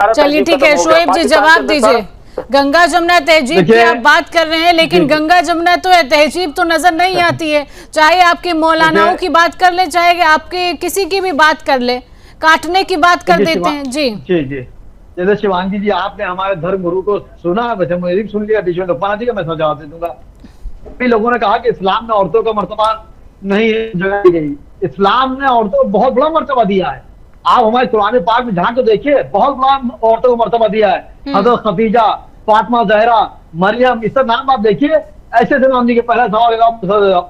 चलिए ठीक है, शोएब जी जवाब दीजिए। गंगा जमुना तहजीब की आप बात कर रहे हैं, लेकिन गंगा जमुना तो है, तहजीब तो नजर नहीं आती है। चाहे आपके मौलानाओं की बात कर ले, चाहे आपके किसी की भी बात कर ले, काटने की बात कर देते हैं। जी जी जी, जैसे शिवांगी जी, आपने हमारे धर्म गुरु को सुना, वैसे मुझे भी सुन लिया, बीच में लुकमाना जी का मैं जवाब दे दूंगा। कई लोगों ने कहा कि इस्लाम में औरतों का मर्तबा नहीं जगह दी गई। इस्लाम ने औरतों को बहुत बड़ा मर्तबा दिया है। आप हमारे कुरान पाक में झांक के देखिए, बहुत बड़ा औरतों को मर्तबा दिया है। हजरत खदीजा, फातिमा जहरा, मरियम, इस नाम आप देखिए, ऐसे थे नाम जी के पहला सवाल।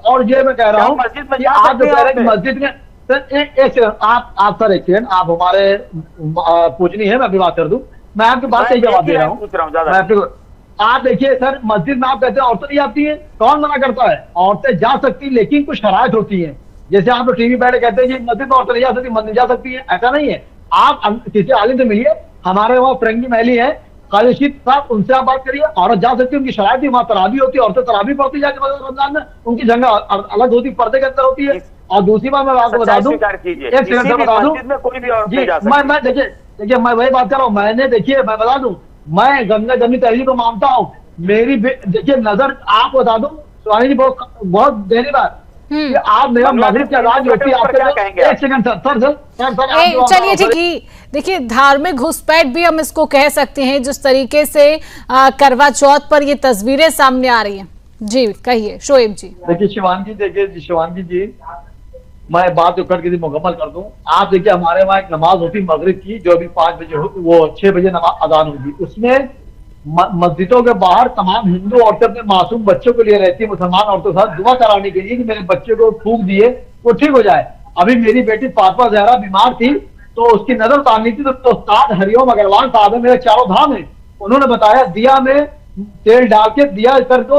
और ये मैं कह रहा हूँ, आप जो कह रहे हैं मस्जिद में, सर एक सेकंड, आप सर एक सेकंड, आप हमारे पूजनी है, मैं अभी बात कर दूं। मैं आपकी बात से जवाब दे रहा हूँ। आप देखिए सर, मस्जिद में आप कहते हैं औरतें नहीं आती हैं, कौन मना करता है? औरतें जा सकती, लेकिन कुछ शराइत होती है। जैसे आप लोग टीवी बैठे कहते हैं कि मस्जिद में औरतें नहीं जा सकती, मंदिर जा सकती है, ऐसा नहीं है। आप किसी आलिम से मिलिए, हमारे वहाँ फिरंगी महली है, खालिद साहब, उनसे आप बात करिए, औरत जा सकती है, उनकी शराइत, वहाँ तरावी होती है, औरतें तरावी पढ़ती जाके रमजान में, उनकी जगह अलग होती, पर्दे के अंदर होती है। और दूसरी बात मैं आपको बता दूं, एक सेकंड बता दूं जी, मैं देखिए मैं वही बात कर रहा हूँ। मैंने देखिए, मैं बता दूं, मैं गंगा जमुनी तहजीब को मानता हूँ। मेरी देखिए नजर, आप बता दूं स्वामी जी, बहुत देरी बात, आप मेरा मगरिब की आवाज होती है आपके। एक सेकंड सर, चलिए ठीक है। देखिए, धार्मिक घुसपैठ भी हम इसको कह सकते हैं, जिस तरीके से करवा चौथ पर ये तस्वीरें सामने आ रही हैं। जी कहिए शोएब जी। देखिए शिवांगी, देखिए शिवांगी जी, मैं बात जो करके मुकम्मल कर दूं। आप देखिए, हमारे वहाँ एक नमाज होती मगरिब की, जो अभी 5 बजे वो 6 बजे अजान होगी। उसमें मस्जिदों के बाहर तमाम हिंदू औरतें अपने मासूम बच्चों को लिए रहती है, मुसलमान औरतों के साथ दुआ कराने के लिए कि मेरे बच्चे को फूंक दिए, वो ठीक हो जाए। अभी मेरी बेटी फातिमा जहरा बीमार थी, तो उसकी नजर उतारनी थी, तो उस्ताद हरिओम अग्रवाल साहब है, मेरे चारों धाम है, उन्होंने बताया दिया में तेल डाल के दिया कर दो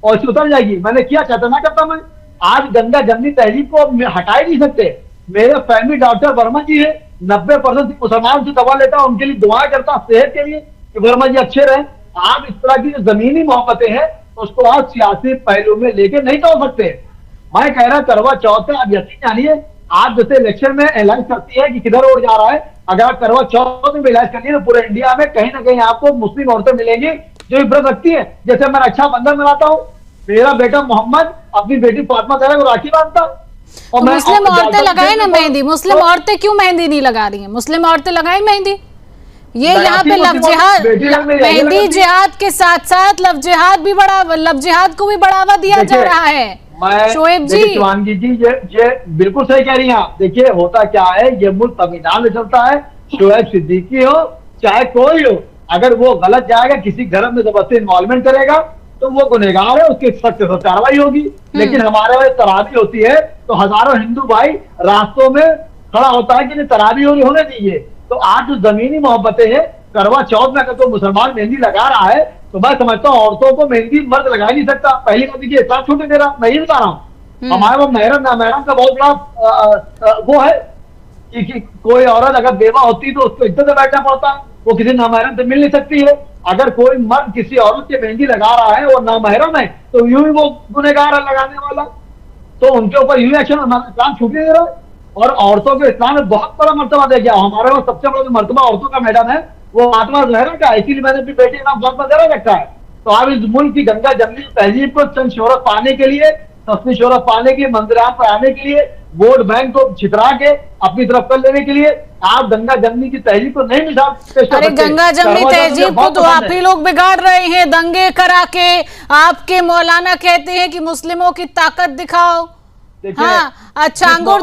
और इसकी उतर जाएगी। मैंने किया, चाहता ना करता मैं। आज गंगा जमुनी तहजीब को हटा ही नहीं सकते। मेरे फैमिली डॉक्टर वर्मा जी है, 90% मुसलमान से दवा लेता, उनके लिए दुआ करता सेहत के लिए कि वर्मा जी अच्छे रहे। आप इस तरह की जो जमीनी मोहब्बतें हैं, तो उसको आप सियासी पहलू में लेके नहीं तोड़ सकते। मैं कह रहा करवा चौथ है, आप यकीन जानिए, आप जैसे इलेक्शन में ऐलान करती है कि किधर वोट जा रहा है, अगर आप करवा चौथ में ऐलान करिए तो पूरे इंडिया में कहीं ना कहीं आपको मुस्लिम औरतें मिलेंगी जो व्रत रखती है। जैसे मैं रक्षाबंधन मनाता हूँ, मेरा बेटा मोहम्मद अपनी बेटी फातिमा जहरा को राखी बांधता, और मुस्लिम औरतें लगाए ना मेहंदी। मुस्लिम औरतें क्यों मेहंदी नहीं लगा रही हैं? मुस्लिम औरतें लगाई मेहंदी। ये यहाँ पे लव जिहाद, मेहंदी जिहाद के साथ साथ लव जिहाद भी लव जिहाद को भी बढ़ावा दिया जा रहा है। शोएब जी, शिवांगी जी, ये बिल्कुल सही कह रही हैं आप। देखिए होता क्या है, ये मुल्क संविधान में चलता है। शोएब सिद्दीकी हो चाहे कोई हो, अगर वो गलत जाएगा, किसी धर्म में जबरदस्ती इन्वॉल्वमेंट करेगा, तो वो गुनहगार है, उसकी सख्त से कार्रवाई होगी। लेकिन हमारे वहां तरावी होती है, तो हजारों हिंदू भाई रास्तों में खड़ा होता है कि तरावी होने दीजिए। तो आज जो जमीनी मोहब्बतें हैं, करवा चौथ में अगर तो मुसलमान मेहंदी लगा रहा है, तो मैं समझता हूँ औरतों को मेहंदी मर्द लगा नहीं सकता। पहली बात देखिए, इतना छूटे दे रहा, मैं ही बता रहा हूँ। हमारे वो महरम नामहरम का बहुत बड़ा वो है कि कोई औरत अगर बेवा होती तो उसको इज्जत से बैठना पड़ता, वो किसी नामहरम से मिल नहीं सकती है। अगर कोई मर्द किसी औरत की मेहंदी लगा रहा है, वो नामहरम है, तो यूं ही वो गुनहगार है लगाने वाला, तो उनके ऊपर यूं एक्शन इस्लाम छूटे दे रहा है। और औरतों के इस्लाम में बहुत बड़ा मर्तबा दे गया। हमारे वहाँ सबसे बड़ा जो मर्तबा औरतों का मैडम है, वो फातिमा जहरा का है, इसीलिए मैंने अपनी बेटी का नाम फातिमा जहरा रखा है। तो आप इस मुल्क की गंगा जमुनी तहजीब को चंद शोहरत पाने के लिए, सस्ती शोहरत पाने के लिए, मंदिरान पर आने के लिए, वोट बैंक को छितरा के अपनी तरफ कर लेने के लिए आप गंगा जमुनी की तहजीब को नहीं मिटा सकते। अरे गंगा जमुनी तहजीब को तो आप ही लोग बिगाड़ रहे हैं, दंगे करा के। आपके मौलाना कहते हैं कि मुस्लिमों की ताकत दिखाओ। हाँ, छांगुर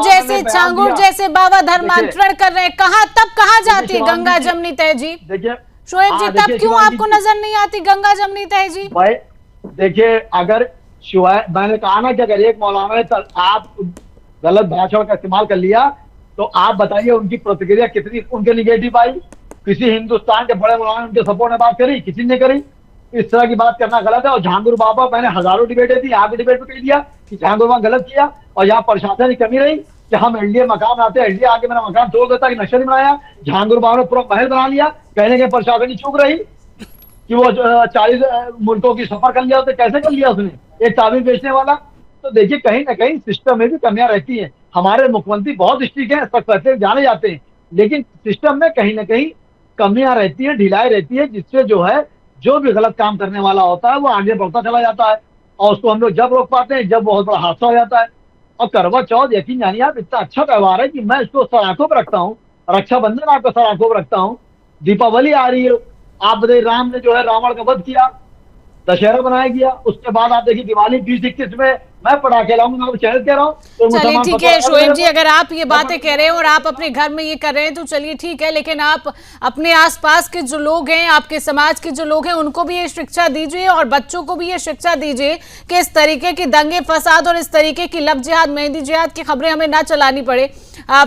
जैसे बाबा धर्मांतरण कर रहे हैं। कहाँ जाती है गंगा जमुनी तहजीब? देखिए शोएब जी, तब क्यों आपको नजर नहीं आती गंगा जमुनी तहजीब? भाई देखिए, अगर मैंने कहा ना कि अगर एक मौलाना ने आप गलत भाषा का इस्तेमाल कर लिया, तो आप बताइए उनकी प्रतिक्रिया कितनी उनके निगेटिव आई। किसी हिंदुस्तान के बड़े मौलाना उनके सपोर्ट में बात करी? किसी ने करी। इस तरह की बात करना गलत है। और झांगुर बाबा, मैंने हजारों डिबेटें थी, यहाँ की डिबेट में कह दिया कि झांगुर बाबा गलत किया, और यहाँ प्रशासन की कमी रही कि हम एनडीए मकान बनाते हैं, एनडीए आके मेरा मकान तोड़ देता कि नक्शा नहीं बनाया। झांगुर बाबा ने पूरा महल बना लिया, कहने के प्रशासन की चूक रही कि वो 40 मुल्कों की सफर कर लिया। उसने कैसे कर लिया? उसने एक ताबीज बेचने वाला। तो देखिए, कहीं ना कहीं सिस्टम में भी कमियां रहती हैं। हमारे मुख्यमंत्री बहुत स्ट्रिक्ट हैं, सख्त जाने जाते हैं, लेकिन सिस्टम में कहीं ना कहीं कमियां रहती है, ढिलाई रहती है, जिससे जो है जो भी गलत काम करने वाला होता है वो आगे बढ़ता चला जाता है, और उसको हम लोग जब रोक पाते हैं जब बहुत बड़ा हादसा हो जाता है। और करवा चौथ यकीन जानिए आप इतना अच्छा त्योहार है कि मैं इसको सर आंखों पर रखता हूँ। रक्षाबंधन आपका सर आंखों पर रखता हूँ। दीपावली आ रही है, आप बताइए, राम ने जो है रावण का वध किया, दशहरा बनाया गया, उसके बाद आप देखिए दिवाली 2021 में मैं पटाखे लाऊंगा, मैं चैलेंज कह रहा हूँ तो चलिए मुसलमान ठीक फतवा है लगा शोएब देगा। जी, अगर आप ये बातें कह रहे हैं और आप अपने घर में ये कर रहे हैं तो चलिए ठीक है, लेकिन आप अपने आसपास के जो लोग हैं, आपके समाज के जो लोग हैं, उनको भी ये शिक्षा दीजिए और बच्चों को भी ये शिक्षा दीजिए कि इस तरीके की दंगे फसाद और इस तरीके की लव जिहाद, मेहंदी जिहाद की खबरें हमें ना चलानी पड़े।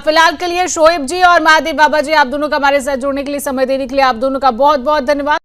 फिलहाल के लिए शोएब जी और महादेव बाबा जी, आप दोनों का हमारे साथ जुड़ने के लिए, समय देने के लिए आप दोनों का बहुत बहुत धन्यवाद।